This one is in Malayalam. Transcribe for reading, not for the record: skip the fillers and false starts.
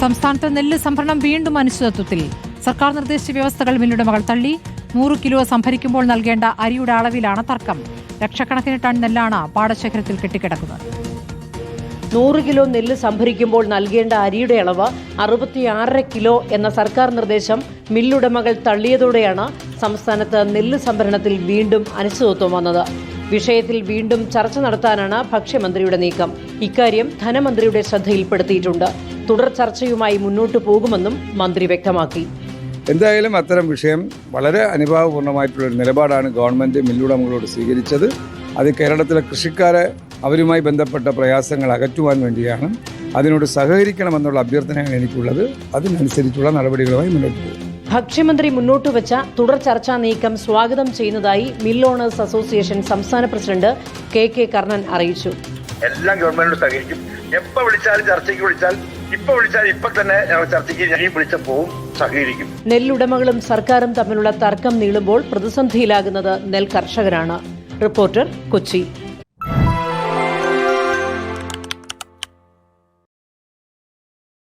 സംസ്ഥാനത്ത് നെല്ല് സംഭരണം വീണ്ടും അനിശ്ചിതത്വത്തിൽ. സർക്കാർ നിർദ്ദേശിച്ച വ്യവസ്ഥകൾ മില്ലുടമകൾ തള്ളി. 100 കിലോ സംഭരിക്കുമ്പോൾ നൽകേണ്ട അരിയുടെ അളവിലാണ് തർക്കം. ലക്ഷക്കണക്കിന് ടൺ നെല്ലാണ് പാടശേഖരത്തിൽ കെട്ടിക്കിടക്കുന്നത്. 100 കിലോ നെല്ല് സംഭരിക്കുമ്പോൾ നൽകേണ്ട അരിയുടെ അളവ് 66.5 കിലോ എന്ന സർക്കാർ നിർദ്ദേശം മില്ലുടമകൾ തള്ളിയതോടെയാണ് സംസ്ഥാനത്ത് നെല്ല് സംഭരണത്തിൽ വീണ്ടും അനിശ്ചിതത്വം വന്നത്. വിഷയത്തിൽ വീണ്ടും ചർച്ച നടത്താനാണ് ഭക്ഷ്യമന്ത്രിയുടെ നീക്കം. ഇക്കാര്യം ധനമന്ത്രിയുടെ ശ്രദ്ധയിൽപ്പെടുത്തിയിട്ടുണ്ട്. തുടർ ചർച്ചയുമായി മുന്നോട്ടു പോകുമെന്നും മന്ത്രി വ്യക്തമാക്കി. എന്തായാലും അത്തരം വിഷയം വളരെ അനുഭാവപൂർണ്ണമായിട്ടുള്ളൊരു നിലപാടാണ് ഗവൺമെൻറ് മില്ലുടമകളോട് സ്വീകരിച്ചത്. അത് കേരളത്തിലെ കൃഷിക്കാരെ അവരുമായി ബന്ധപ്പെട്ട പ്രയാസങ്ങൾ അകറ്റുവാൻ വേണ്ടിയാണ്. അതിനോട് സഹകരിക്കണമെന്നുള്ള അഭ്യർത്ഥനയാണ് എനിക്കുള്ളത്. അതിനനുസരിച്ചുള്ള നടപടികളുമായി മുന്നോട്ട് പോകും. ഭക്ഷ്യമന്ത്രി മുന്നോട്ട് വെച്ച തുടർ ചർച്ചാ നീക്കം സ്വാഗതം ചെയ്യുന്നതായി മിൽ ഓണേഴ്സ് അസോസിയേഷൻ സംസ്ഥാന പ്രസിഡന്റ് കെ കർണൻ അറിയിച്ചു. എല്ലാം ഗവൺമെന്റിനോട് സഹകരിക്കും. എപ്പോൾ വിളിച്ചാലും ചർച്ചയ്ക്ക് വിളിച്ചാൽ ഇപ്പൊ തന്നെ ചർച്ചയ്ക്ക് വിളിച്ചപ്പോൾ സഹകരിക്കും. നെല്ലുടമകളും സർക്കാരും തമ്മിലുള്ള തർക്കം നീളുമ്പോൾ പ്രതിസന്ധിയിലാകുന്നത് നെൽ കർഷകരാണ്. റിപ്പോർട്ടർ, കൊച്ചി.